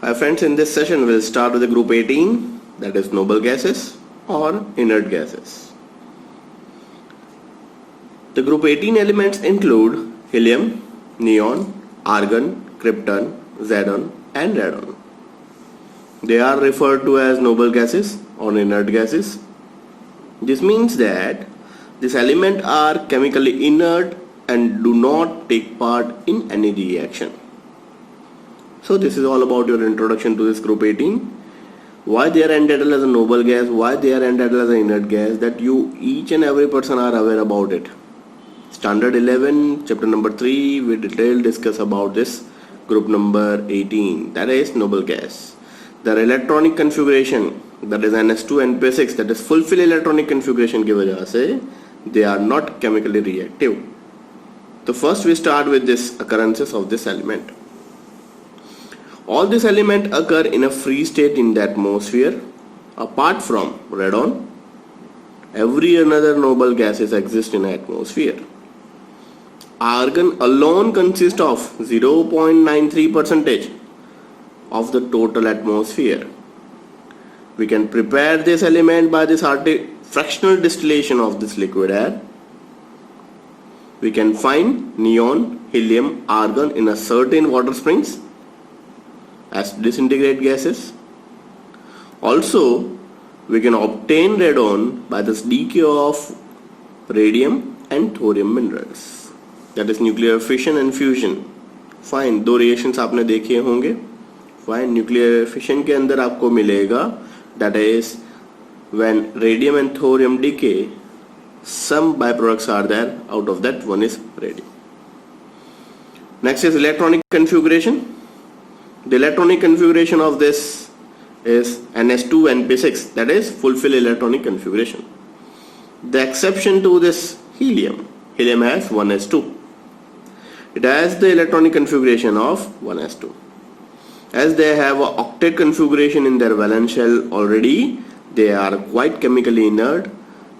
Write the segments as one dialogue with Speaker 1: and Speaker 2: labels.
Speaker 1: Hi friends, in this session we'll start with the group 18, that is noble gases or inert gases. The group 18 elements include helium, neon, argon, krypton, xenon and radon. They are referred to as noble gases or inert gases. This means that these elements are chemically inert and do not take part in any reaction. So this is all about your introduction to this group 18. Why they are entitled as a noble gas, why they are entitled as an inert gas, that you each and every person are aware about it. Standard 11, chapter number 3, we detailed discuss about this group number 18, that is noble gas. Their electronic configuration, that is NS2 NP6, that is fulfill electronic configuration की वजह से they are not chemically reactive. So first we start with this occurrences of this element. All these elements occur in a free state in the atmosphere. Apart from radon, every another noble gases exist in the atmosphere. Argon alone consists of 0.93% of the total atmosphere. We can prepare this element by this fractional distillation of this liquid air. We can find neon, helium, argon in a certain water springs as disintegrate gases. Also, we can obtain radon by this decay of radium and thorium minerals. That is nuclear fission and fusion. Fine, दो reactions आपने देखे होंगे. Fine, nuclear fission के अंदर आपको मिलेगा, that is when radium and thorium decay, some byproducts are there. Out of that, one is radium. Next is electronic configuration. The electronic configuration of this is NS2 NP6, that is fulfill electronic configuration. The exception to this helium has 1s2. It has the electronic configuration of 1s2. As they have an octet configuration in their valence shell already, they are quite chemically inert.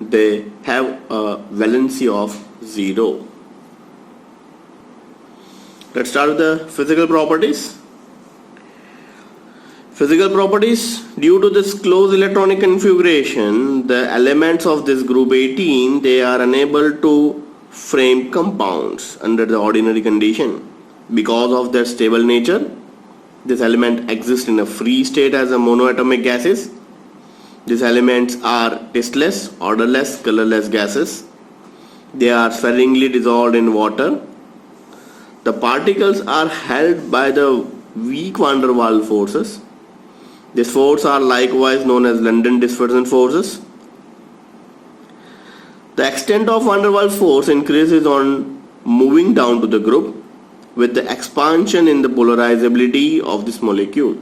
Speaker 1: They have a valency of 0. Let's start with the physical properties. Physical properties, due to this closed electronic configuration, the elements of this group 18, they are unable to frame compounds under the ordinary condition. Because of their stable nature, this element exists in a free state as a monoatomic gases. These elements are tasteless, odorless, colorless gases. They are sparingly dissolved in water. The particles are held by the weak van der Waals forces. These forces are likewise known as London dispersion forces. The extent of van der Waals force increases on moving down to the group with the expansion in the polarizability of this molecule.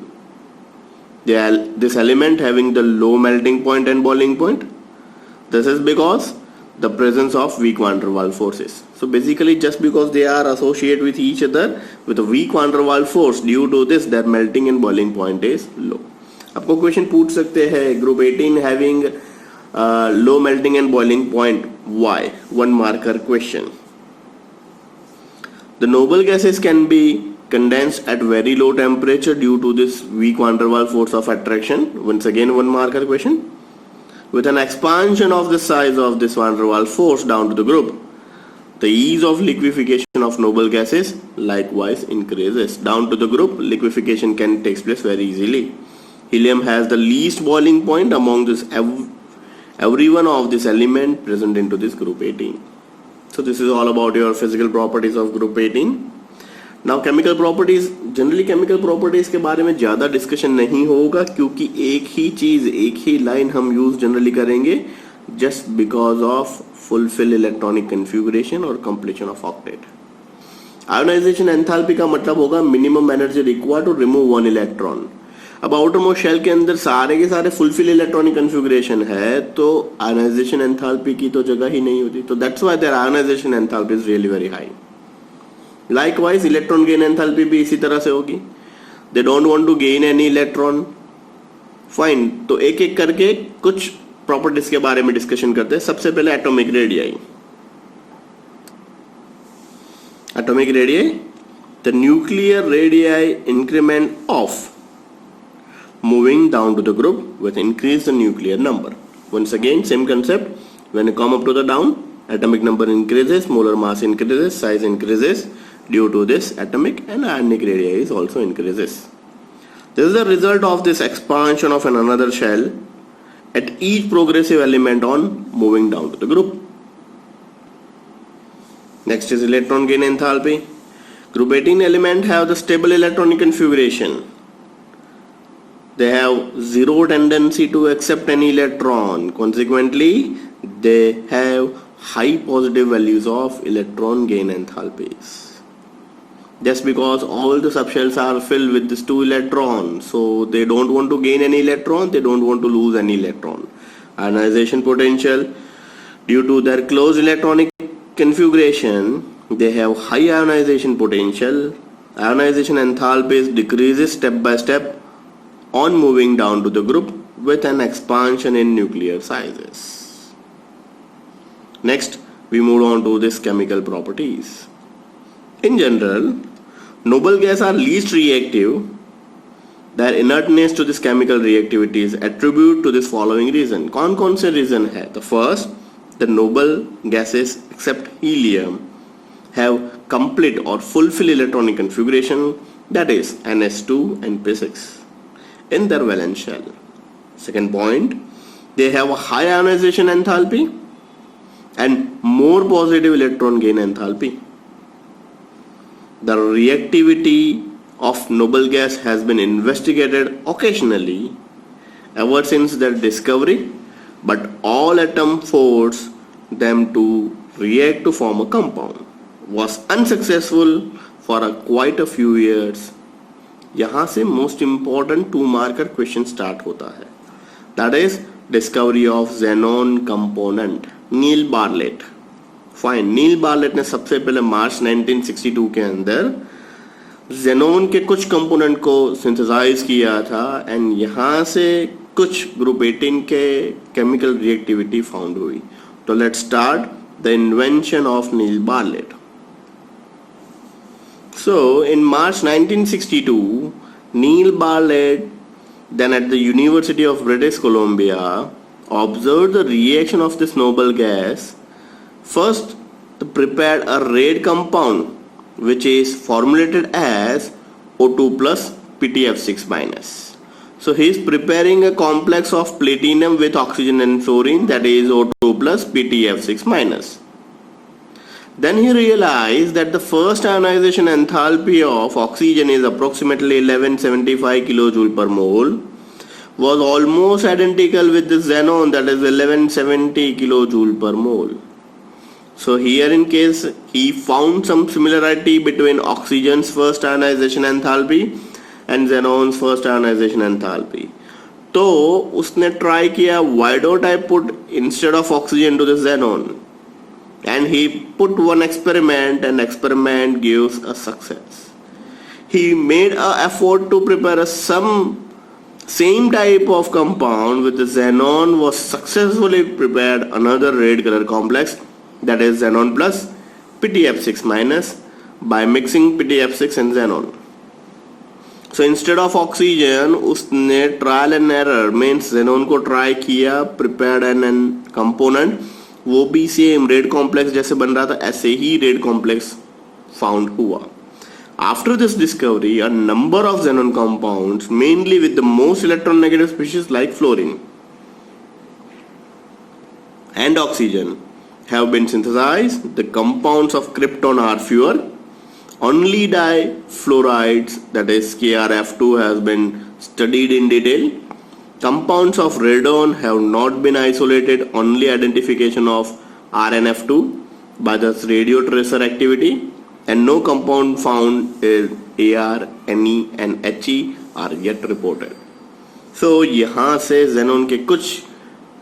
Speaker 1: This element having the low melting point and boiling point. This is because the presence of weak van der Waals forces. So basically just because they are associated with each other with a weak van der Waals force, due to this their melting and boiling point is low. आपको question पूछ सकते हैं group 18 having low melting and boiling point, why? One marker question. The noble gases can be condensed at very low temperature due to this weak van der Waals force of attraction. Once again, one marker question. With an expansion of the size of this van der Waals force down to the group, the ease of liquefaction of noble gases likewise increases. Down to the group, liquefaction can take place very easily. Helium has the least boiling point among this every one of this element present into this group 18. So this is all about your physical properties of group 18. Now chemical properties, generally chemical properties के बारे में ज़्यादा discussion नहीं होगा क्योंकि एक ही चीज़, एक ही line हम use generally करेंगे just because of fulfill electronic configuration और completion of octet. Ionization enthalpy का मतलब होगा minimum energy required to remove one electron. अब आउटरमोस्ट शेल के अंदर सारे के सारे फुलफिल इलेक्ट्रॉनिक कन्फिगरेशन है तो आयनाइजेशन एंथैल्पी की तो जगह ही नहीं होती. तो that's why there ionization enthalpy is really very high. Likewise electron gain enthalpy भी इसी तरह से होगी. They don't want to gain any electron. Fine, तो एक एक करके कुछ प्रॉपर्टीज के बारे में डिस्कशन करते हैं. सबसे पहले atomic radii. atomic radii, the nuclear radii increment of moving down to the group with increase the nuclear number. Once again, same concept. When you come up to the down, atomic number increases, molar mass increases, size increases. Due to this, atomic and ionic radii also increases. This is the result of this expansion of another shell at each progressive element on moving down to the group. Next is electron gain enthalpy. Group 18 element have the stable electronic configuration. They have zero tendency to accept any electron. Consequently, they have high positive values of electron gain enthalpies. Just because all the subshells are filled with these 2 electrons, so they don't want to gain any electron, they don't want to lose any electron. Ionization potential, due to their closed electronic configuration, they have high ionization potential. Ionization enthalpy decreases step by step on moving down to the group with an expansion in nuclear sizes. Next, we move on to this chemical properties. In general, noble gas are least reactive. Their inertness to this chemical reactivity is attributed to this following reason. कौन से reason है? The first, the noble gases except helium have complete or fulfill electronic configuration, that is NS2 and P6 in their valence shell. Second point, they have a high ionization enthalpy and more positive electron gain enthalpy. The reactivity of noble gas has been investigated occasionally ever since their discovery, but all atoms force them to react to form a compound was unsuccessful for quite a few years. यहाँ से most important 2 marker question start होता है. That is discovery of xenon component. Neil Bartlett. Fine, Neil Bartlett ने सबसे पहले मार्च 1962 के अंदर xenon के कुछ कंपोनेंट को सिंथेसाइज किया था एंड यहाँ से कुछ ग्रुप 18 के केमिकल रिएक्टिविटी फाउंड हुई. तो let's start the invention of Neil Bartlett. So in March 1962, Neil Bartlett, then at the University of British Columbia, observed the reaction of this noble gas. First, they prepared a red compound which is formulated as O2 plus PTF6 minus. So he is preparing a complex of platinum with oxygen and fluorine, that is O2 plus PTF6 minus. Then he realized that the first ionization enthalpy of oxygen is approximately 1175 kilojoule per mole, was almost identical with the xenon, that is 1170 kilojoule per mole. So here in case he found some similarity between oxygen's first ionization enthalpy and xenon's first ionization enthalpy. तो उसने try किया, why don't I put instead of oxygen to the xenon? And he put one experiment and experiment gives a success. He made an effort to prepare some same type of compound with the xenon, was successfully prepared another red color complex, that is xenon plus PTF6 minus, by mixing PTF6 and xenon. So instead of oxygen उसने trial and error means xenon को try किया, prepared an component, वो भी same red complex जैसे बन रहा था ऐसे ही रेड कॉम्प्लेक्स फाउंड हुआ. After this discovery, a number of xenon compounds, mainly with the most electronegative species like fluorine and oxygen, have been synthesized. The compounds of krypton are fewer. Only difluorides, that is KrF2, has been studied in detail. Compounds of radon have not been isolated, only identification of RnF2 by the radio tracer activity, and no compound found in Ar, Ne and He are yet reported. So यहाँ से xenon के कुछ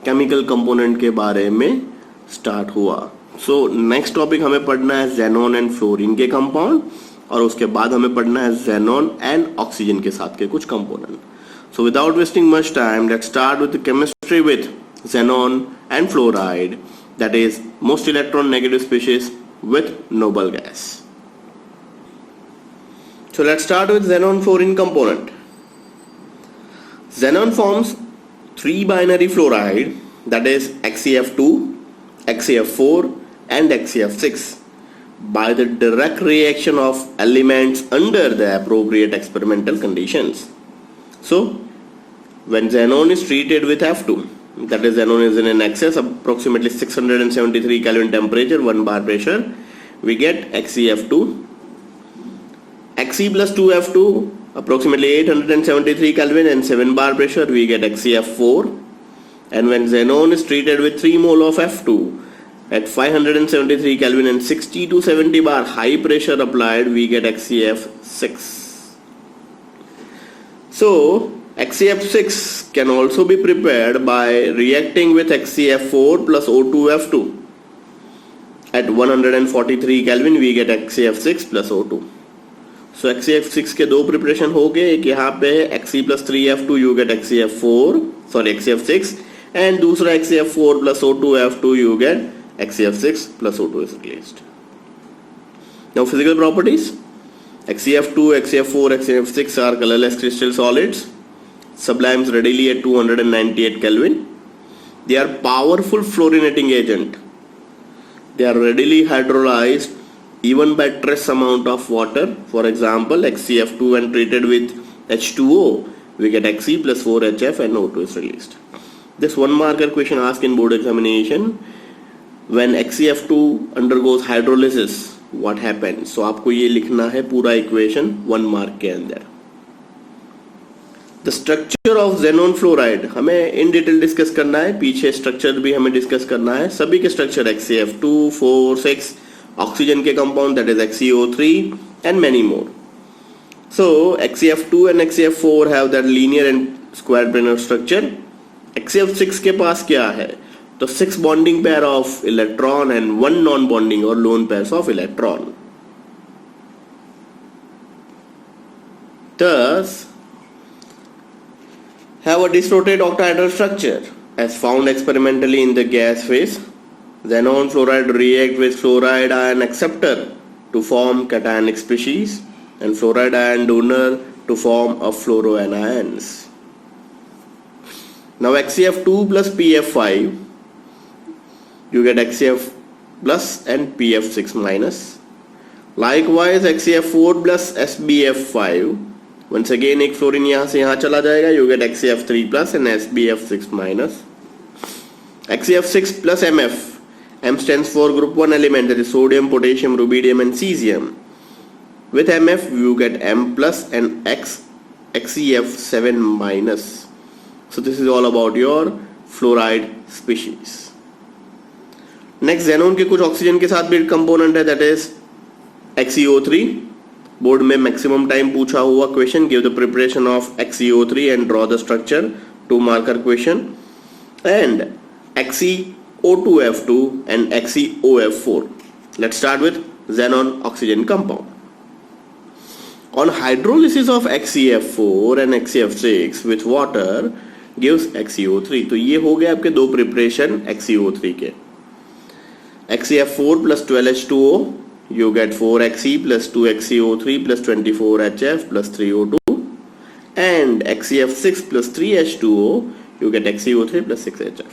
Speaker 1: chemical component के बारे में start हुआ. So next topic हमें पढ़ना है xenon and fluorine के compound, और उसके बाद हमें पढ़ना है xenon and oxygen के साथ के कुछ component. So without wasting much time, let's start with the chemistry with xenon and fluoride, that is most electron negative species with noble gas. So let's start with xenon fluorine component. Xenon forms 3 binary fluoride, that is XeF2, XeF4 and XeF6 by the direct reaction of elements under the appropriate experimental conditions. So when xenon is treated with F2, that is xenon is in an excess approximately 673 Kelvin temperature, 1 bar pressure, we get XeF2. Xe plus 2F2 approximately 873 Kelvin and 7 bar pressure, we get XeF4. And when xenon is treated with 3 mole of F2 at 573 Kelvin and 60 to 70 bar high pressure applied, we get XeF6. So XeF6 can also be prepared by reacting with XeF4 plus O2F2. At 143 Kelvin we get XeF6 plus O2. So XeF6 के दो preparation हो गए, एक यहाँ पे Xe plus 3F2 you get XeF6 and दूसरा XeF4 plus O2F2 you get XeF6 plus O2 is released. Now physical properties. XeF2, XeF4, XeF6 are colorless crystal solids, sublimes readily at 298 Kelvin. They are powerful fluorinating agent. They are readily hydrolyzed even by trace amount of water. For example, XeF2 when treated with H2O, we get Xe plus 4HF and O2 is released. This 1 marker question asked in board examination. When XeF2 undergoes hydrolysis, what happens? So आपको ये लिखना है पूरा equation 1 mark के अंदर. The structure of xenon fluoride हमें in detail discuss करना है, पीछे structure भी हमें discuss करना है. सभी के structure XeF2, 4, 6, oxygen के compound that is XeO3 and many more. So XeF2 and XeF4 have that linear and square planar structure. XeF6 के पास क्या है? तो 6 bonding pair of electron and 1 non-bonding or lone pairs of electron. Thus, have a distorted octahedral structure as found experimentally in the gas phase. Xenon fluoride react with fluoride ion acceptor to form cationic species and fluoride ion donor to form a fluoroanions. Now XeF2 plus PF5, you get XeF plus and PF6 minus. Likewise XeF4 plus SbF5, once again एक fluorine यहाँ से यहाँ चला जाएगा, you get XeF3 plus and SbF6 minus. XeF6 plus MF, M stands for group 1 element, that is sodium, potassium, rubidium and cesium. With MF you get M plus and XeF7 minus. So this is all about your fluoride species. Next, xenon के कुछ oxygen के साथ भी component है, that is XeO3. Board में maximum time पूछा हुआ question, give the preparation of XeO3 and draw the structure, 2 marker question. And XeO2F2 and XeOF4. Let's start with xenon oxygen compound. On hydrolysis of XeF4 and XeF6 with water gives XeO3. तो ये हो गए आपके दो preparation XeO3 के. XeF4 plus 12H2O, you get 4Xe plus 2XeO3 plus 24HF plus 3O2, and XeF6 plus 3H2O, you get XeO3 plus 6HF.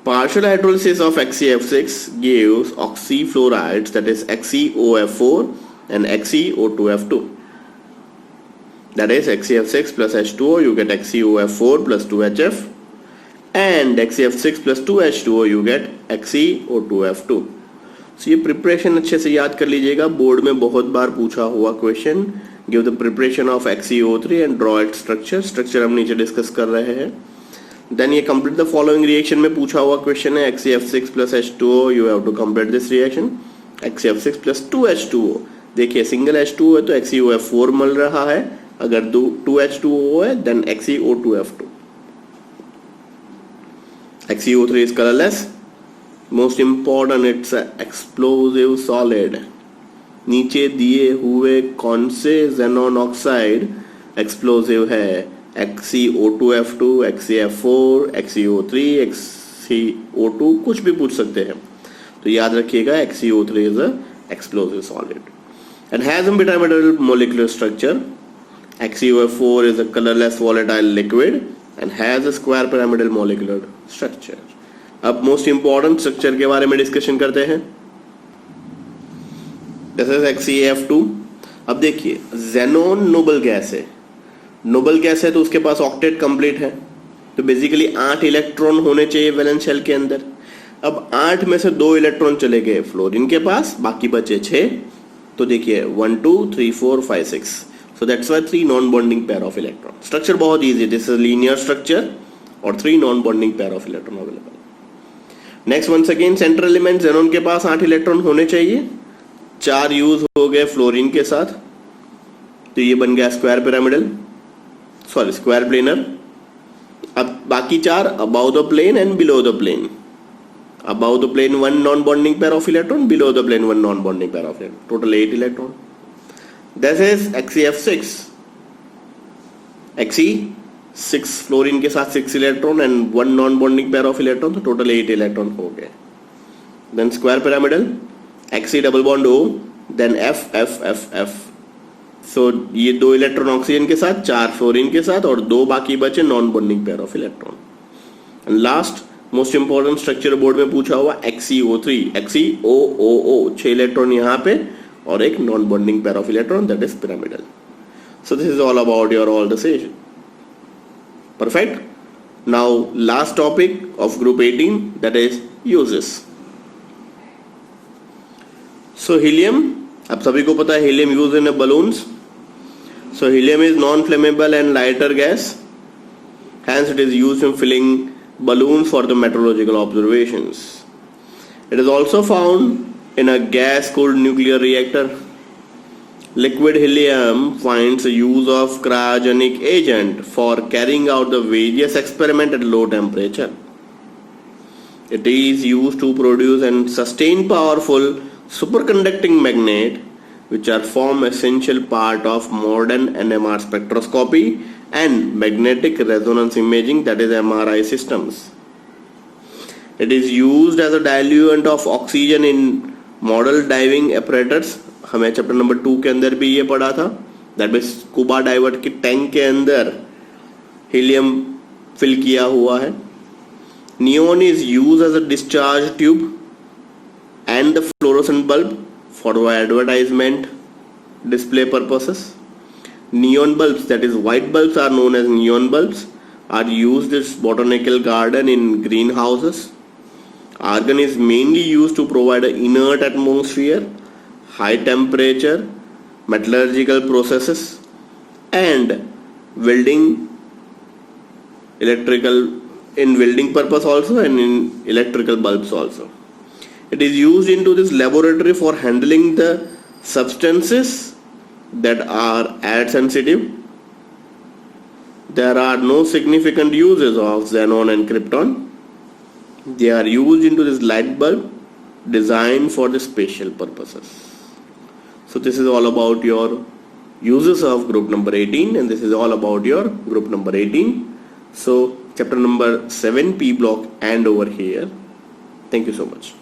Speaker 1: Partial hydrolysis of XeF6 gives oxyfluorides, that is XeOF4 and XeO2F2. That is XeF6 plus H2O, you get XeOF4 plus 2HF, and XeF6 plus 2H2O you get XeO2F2. So ये preparation अच्छे से याद कर लीजिएगा, board में बहुत बार पूछा हुआ question. Give the preparation of XeO3 and draw it structure. Structure हम नीचे डिस्कस कर रहे हैं. देन ये कंप्लीट द फॉलोइंग रिएक्शन में पूछा हुआ क्वेश्चन है. XeF6 plus H2O, you have to complete this reaction. XeF6 plus 2H2O, देखिए सिंगल H2O है तो XeOF4 मिल रहा है, अगर 2H2O है then XeO2F2. XeO3 is colorless. Most important, it's an explosive solid. नीचे दिए हुए कौन से xenon ऑक्साइड एक्सप्लोसिव है? XeO2F2, XeF4, XeO3, XeO2, कुछ भी पूछ सकते हैं. तो याद रखिएगा XeO3 is a explosive solid and has a bidimensional molecular structure. XeOF4 is a colorless volatile liquid and has a square pyramidal molecular structure. अब मोस्ट इंपॉर्टेंट स्ट्रक्चर के बारे में डिस्कशन करते हैं. This is XeF2. अब देखिए xenon noble gas है. Noble gas है तो उसके पास ऑक्टेट कंप्लीट है, तो बेसिकली 8 इलेक्ट्रॉन होने चाहिए वैलेंस शेल के अंदर. अब 8 में से 2 इलेक्ट्रॉन चले गए फ्लोरीन के पास, बाकी बचे 6. तो देखिए 1 2 3 4 5 6. So that's why 3 non-bonding pair of electron. Structure बहुत easy. This is linear structure और 3 non-bonding pair of electron available. Next once again central element xenon के पास 8 इलेक्ट्रॉन होने चाहिए. 4 यूज हो गए फ्लोरीन के साथ, तो ये बन गया square pyramidal, sorry square planar. अब बाकी 4 above the plane and below the plane. Above the plane 1 non-bonding pair of electron, below the plane 1 non-bonding pair of electron. Total 8 electron. This is XeF6. Xe6 fluorine के साथ 6 electron and 1 non bonding pair of electron, तो total 8 electron हो गए. Then square pyramidal Xe double bond O, then F. So ये 2 electron oxygen के साथ, 4 fluorine के साथ और 2 बाकी बचे non bonding pair of electron. And last most important structure board में पूछा हुआ XeO3, XeOOO, 6 इलेक्ट्रॉन यहाँ पे और एक non bonding pair of electron, that is pyramidal. So this is all about your all the session. Perfect. Now last topic of group 18, that is uses. So helium, अब सभी को पता है helium use in balloons. So helium is non flammable and lighter gas, hence it is used in filling balloons for the meteorological observations. It is also found in a gas cooled nuclear reactor. Liquid helium finds the use of cryogenic agent for carrying out the various experiments at low temperature. It is used to produce and sustain powerful superconducting magnet, which are form essential part of modern NMR spectroscopy and magnetic resonance imaging, that is MRI systems. It is used as a diluent of oxygen in model diving apparatus. हमें chapter number 2 के अंदर भी ये पढ़ा था. That means scuba diver के tank के अंदर हीलियम फिल किया हुआ है. Neon is use as a discharge tube and the fluorescent bulb for advertisement display purposes. Neon bulbs, that is white bulbs, are known as neon bulbs, are used as botanical garden in greenhouses. Argon is mainly used to provide an inert atmosphere, high temperature, metallurgical processes and welding, electrical, in welding purpose also and in electrical bulbs also. It is used into this laboratory for handling the substances that are air sensitive. There are no significant uses of xenon and krypton. They are used into this light bulb designed for the special purposes. So this is all about your uses of group number 18, and this is all about your group number 18. So chapter number 7 P block and over here. Thank you so much.